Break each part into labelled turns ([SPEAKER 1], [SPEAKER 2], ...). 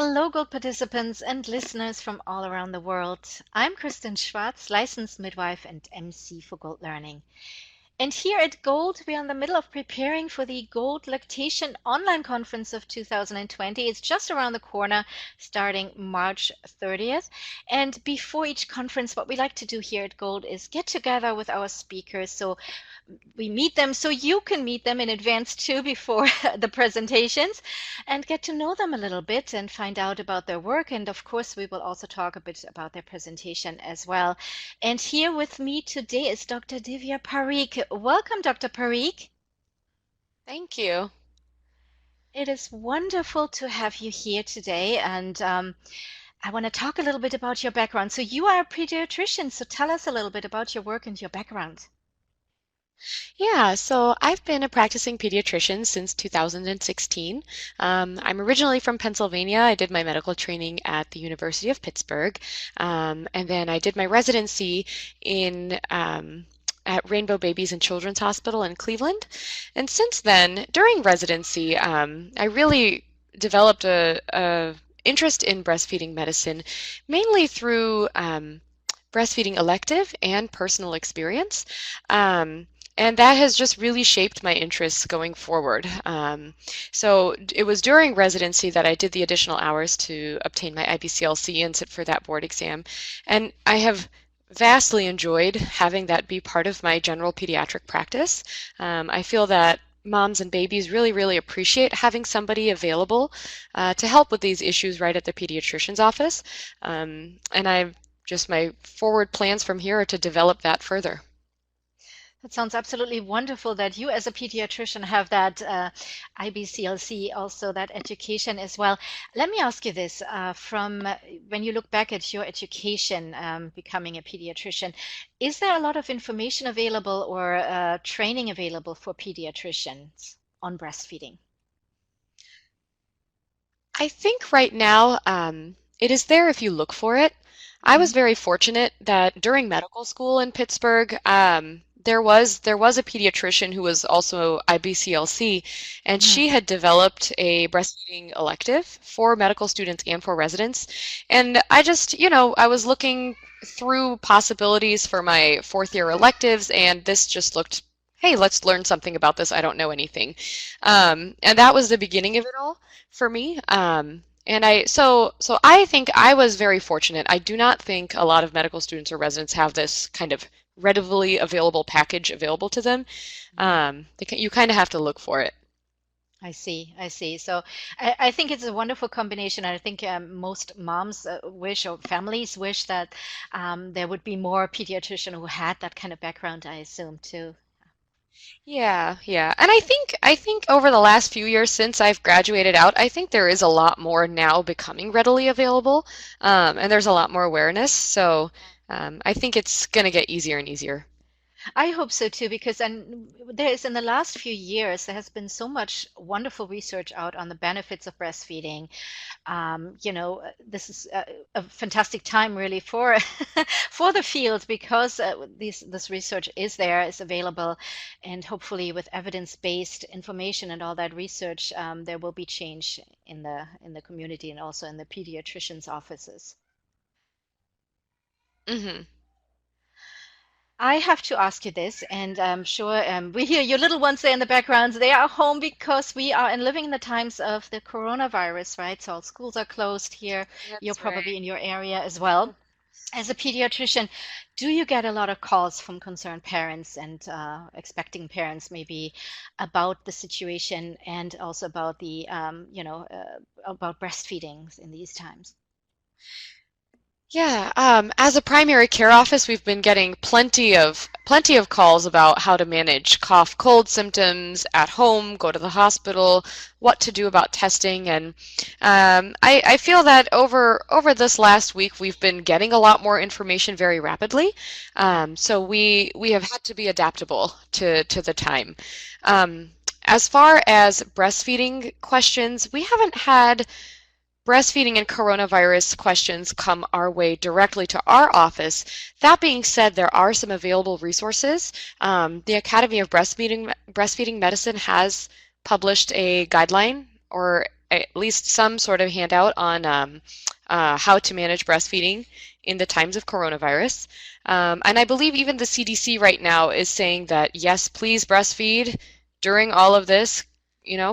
[SPEAKER 1] Hello, Gold participants and listeners from all around the world. I'm Kristen Schwartz, licensed midwife and MC for Gold Learning. And here at Gold, we are in the middle of preparing for the Gold Lactation Online Conference of 2020. It's just around the corner, starting March 30th. And before each conference, what we like to do here at Gold is get together with our speakers. So we meet them so you can meet them in advance too before the presentations and get to know them a little bit and find out about their work. And of course, we will also talk a bit about their presentation as well. And here with me today is Dr. Divya Parikh. Welcome, Dr. Parikh.
[SPEAKER 2] Thank you.
[SPEAKER 1] It is wonderful to have you here today. And I want to talk a little bit about your background. So you are a pediatrician. So tell us a little bit about your work and your background.
[SPEAKER 2] Yeah, so I've been a practicing pediatrician since 2016. I'm originally from Pennsylvania. I did my medical training at the University of Pittsburgh, and then I did my residency in at Rainbow Babies and Children's Hospital in Cleveland. And since then, during residency, I really developed a interest in breastfeeding medicine, mainly through breastfeeding elective and personal experience. And that has just really shaped my interests going forward. So it was during residency that I did the additional hours to obtain my IBCLC and sit for that board exam. And I have vastly enjoyed having that be part of my general pediatric practice. I feel that moms and babies really, really appreciate having somebody available to help with these issues right at the pediatrician's office. And my forward plans from here are to develop that further.
[SPEAKER 1] That sounds absolutely wonderful that you as a pediatrician have that IBCLC, also that education as well. Let me ask you this, from when you look back at your education, becoming a pediatrician, is there a lot of information available or training available for pediatricians on breastfeeding?
[SPEAKER 2] I think right now it is there if you look for it. I was
[SPEAKER 1] Mhm.
[SPEAKER 2] very fortunate that during medical school in Pittsburgh, there was a pediatrician who was also IBCLC, and
[SPEAKER 1] Mhm.
[SPEAKER 2] she had developed a breastfeeding elective for medical students and for residents. And I just, I was looking through possibilities for my fourth year electives, and this just looked, hey, let's learn something about this. I don't know anything. And that was the beginning of it all for me. So I think I was very fortunate. I do not think a lot of medical students or residents have this kind of readily available package available to them.
[SPEAKER 1] Mhm.
[SPEAKER 2] You kind of have to look for it.
[SPEAKER 1] I see, I see. So I think it's a wonderful combination. I think most moms wish or families wish that there would be more pediatrician who had that kind of background, I assume, too.
[SPEAKER 2] Yeah, yeah. And I think over the last few years since I've graduated out, I think there is a lot more now becoming readily available, and there's a lot more awareness. So I think it's going to get easier and easier.
[SPEAKER 1] I hope so too, because and there is in the last few years there has been so much wonderful research out on the benefits of breastfeeding. This is a fantastic time really for for the field because this research is there, is available, and hopefully with evidence-based information and all that research, there will be change in the community and also in the pediatricians' offices.
[SPEAKER 2] Hmm.
[SPEAKER 1] I have to ask you this, and I'm sure we hear your little ones there in the background. They are home because we are and living in the times of the coronavirus, right? So all schools are closed here. You're
[SPEAKER 2] That's
[SPEAKER 1] probably
[SPEAKER 2] right.
[SPEAKER 1] in your area as well. As a pediatrician, do you get a lot of calls from concerned parents and expecting parents maybe about the situation and also about about breastfeeding in these times?
[SPEAKER 2] Yeah, as a primary care office, we've been getting plenty of calls about how to manage cough, cold symptoms at home, go to the hospital, what to do about testing, and I feel that over this last week we've been getting a lot more information very rapidly. So we have had to be adaptable to the time. Um, as far as breastfeeding questions, we haven't had breastfeeding and coronavirus questions come our way directly to our office. That being said, there are some available resources. The Academy of Breastfeeding Medicine has published a guideline or at least some sort of handout on how to manage breastfeeding in the times of coronavirus. And I believe even the CDC right now is saying that yes, please breastfeed during all of this,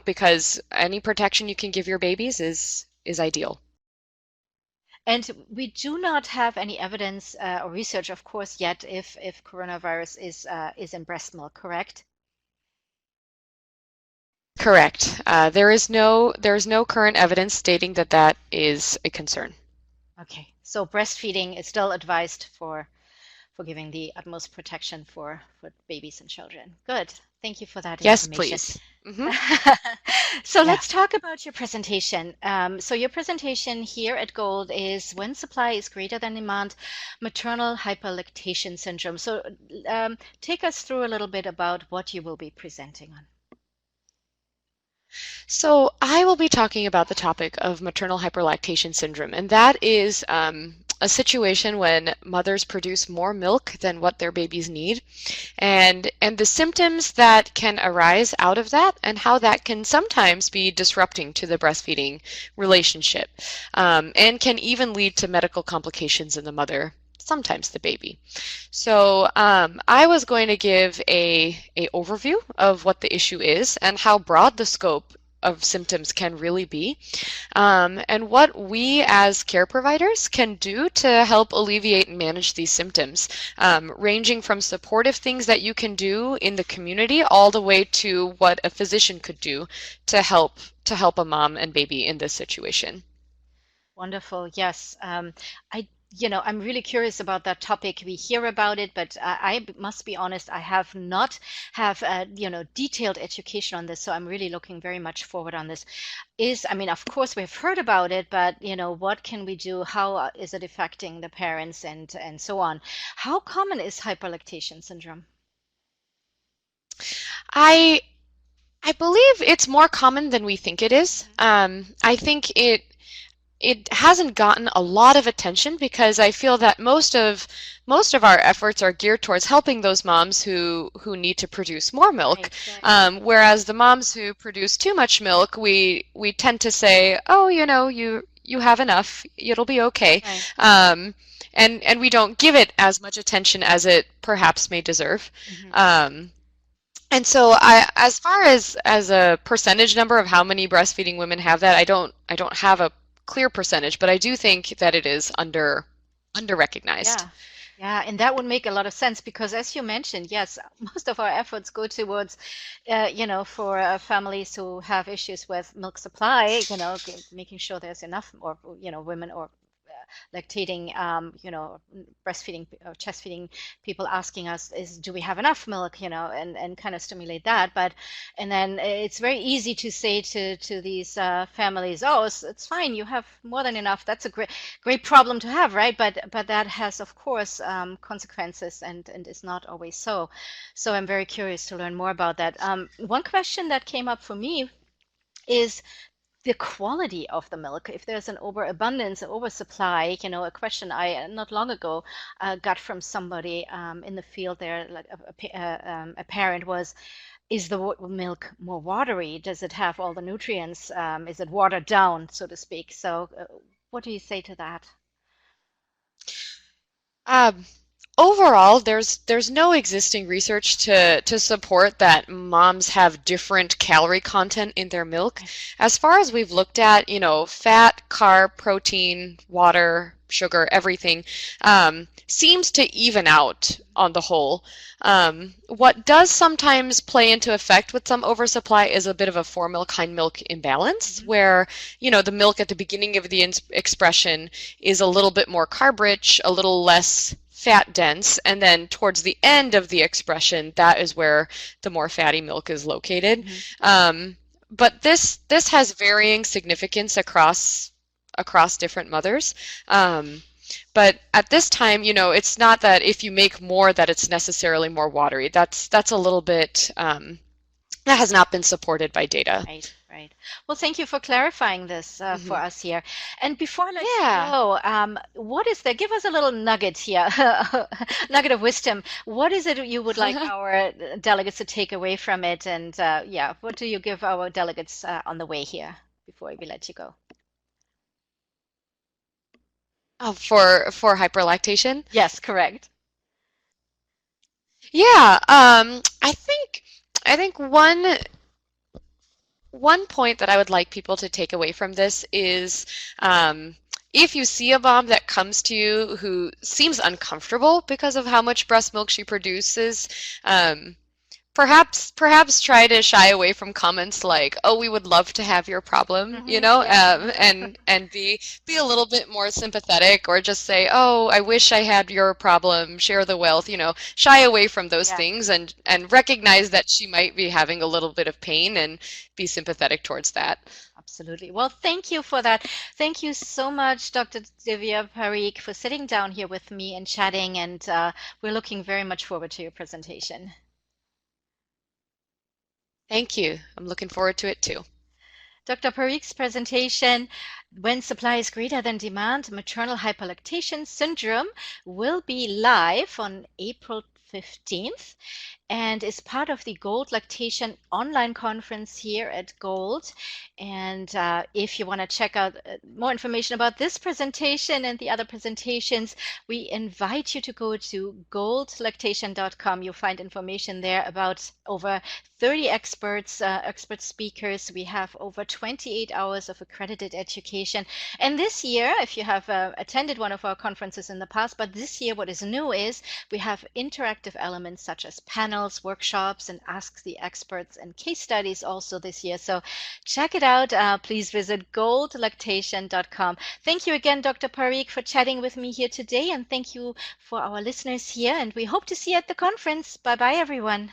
[SPEAKER 2] because any protection you can give your babies is ideal.
[SPEAKER 1] And we do not have any evidence or research, of course, yet if coronavirus is in breast milk, correct?
[SPEAKER 2] Correct. There is no current evidence stating that that is a concern.
[SPEAKER 1] Okay, so breastfeeding is still advised for giving the utmost protection for babies and children. Good. Thank you for that
[SPEAKER 2] Yes,
[SPEAKER 1] information.
[SPEAKER 2] please. Hmm.
[SPEAKER 1] So
[SPEAKER 2] Yeah.
[SPEAKER 1] let's talk about your presentation. So your presentation here at Gold is when supply is greater than demand, maternal hyperlactation syndrome. So take us through a little bit about what you will be presenting on.
[SPEAKER 2] So I will be talking about the topic of maternal hyperlactation syndrome, and that is a situation when mothers produce more milk than what their babies need, and the symptoms that can arise out of that, and how that can sometimes be disrupting to the breastfeeding relationship, and can even lead to medical complications in the mother, sometimes the baby. So I was going to give a overview of what the issue is and how broad the scope of symptoms can really be, and what we as care providers can do to help alleviate and manage these symptoms, ranging from supportive things that you can do in the community all the way to what a physician could do to help a mom and baby in this situation.
[SPEAKER 1] Wonderful. Yes. I'm really curious about that topic. We hear about it, but I must be honest, I have not have detailed education on this. So I'm really looking very much forward on this. I mean, of course, we've heard about it, but what can we do? How is it affecting the parents and so on? How common is hyperlactation syndrome?
[SPEAKER 2] I I believe it's more common than we think it is.
[SPEAKER 1] Mhm.
[SPEAKER 2] I think it hasn't gotten a lot of attention because I feel that most of our efforts are geared towards helping those moms who need to produce more milk,
[SPEAKER 1] Right, right,
[SPEAKER 2] whereas the moms who produce too much milk, we tend to say, oh, you have enough, it'll be okay,
[SPEAKER 1] right.
[SPEAKER 2] and we don't give it as much attention as it perhaps may deserve.
[SPEAKER 1] Mhm.
[SPEAKER 2] Um, and so as far as a percentage number of how many breastfeeding women have that, I don't have a clear percentage, but I do think that it is under recognized.
[SPEAKER 1] Yeah. Yeah, and that would make a lot of sense because, as you mentioned, yes, most of our efforts go towards, for families who have issues with milk supply, making sure there's enough, or, women or lactating, breastfeeding or chest feeding people asking us is, do we have enough milk, and kind of stimulate that. And then it's very easy to say to these families, oh, it's fine, you have more than enough. That's a great problem to have, right? But that has, of course, consequences and is not always so. So I'm very curious to learn more about that. One question that came up for me is the quality of the milk. If there's an overabundance, an oversupply, a question I not long ago got from somebody in the field there, like a parent was, is the milk more watery? Does it have all the nutrients? Is it watered down, so to speak? So, what do you say to that?
[SPEAKER 2] Um, Overall, there's no existing research to support that moms have different calorie content in their milk.
[SPEAKER 1] Okay.
[SPEAKER 2] As far as we've looked at, fat, carb, protein, water, sugar, everything seems to even out on the whole. What does sometimes play into effect with some oversupply is a bit of a foremilk hindmilk imbalance,
[SPEAKER 1] Mhm.
[SPEAKER 2] where the milk at the beginning of the expression is a little bit more carb rich, a little less fat dense, and then towards the end of the expression, that is where the more fatty milk is located.
[SPEAKER 1] Mhm.
[SPEAKER 2] But this has varying significance across different mothers. But at this time, it's not that if you make more that it's necessarily more watery. That's a little bit that has not been supported by data.
[SPEAKER 1] Right, right. Well, thank you for clarifying this for
[SPEAKER 2] Hmm.
[SPEAKER 1] us here. And before I let you
[SPEAKER 2] Yeah.
[SPEAKER 1] go, what is there? Give us a little nugget here, nugget of wisdom. What is it you would like our delegates to take away from it? And yeah, what do you give our delegates on the way here before we let you go?
[SPEAKER 2] Oh, for hyperlactation?
[SPEAKER 1] Yes, correct.
[SPEAKER 2] Yeah, I think one point that I would like people to take away from this is if you see a mom that comes to you who seems uncomfortable because of how much breast milk she produces, um, perhaps try to shy away from comments like, "Oh, we would love to have your problem,"
[SPEAKER 1] Yeah.
[SPEAKER 2] and be a little bit more sympathetic, or just say, "Oh, I wish I had your problem, share the wealth," shy away from those
[SPEAKER 1] Yeah.
[SPEAKER 2] things and recognize that she might be having a little bit of pain and be sympathetic towards that.
[SPEAKER 1] Absolutely. Well, thank you for that. Thank you so much, Dr. Divya Parikh, for sitting down here with me and chatting, and we're looking very much forward to your presentation.
[SPEAKER 2] Thank you. I'm looking forward to it too.
[SPEAKER 1] Dr. Parikh's presentation, When Supply is Greater Than Demand, Maternal Hyperlactation Syndrome, will be live on April 15th and is part of the Gold Lactation online conference here at Gold. And if you want to check out more information about this presentation and the other presentations, we invite you to go to goldlactation.com. You'll find information there about over 30 experts, expert speakers. We have over 28 hours of accredited education. And this year, if you have attended one of our conferences in the past, but this year what is new is we have interactive elements such as panels, workshops, and Ask the Experts and case studies also this year. So check it out. Please visit goldlactation.com. Thank you again, Dr. Parikh, for chatting with me here today. And thank you for our listeners here. And we hope to see you at the conference. Bye bye, everyone.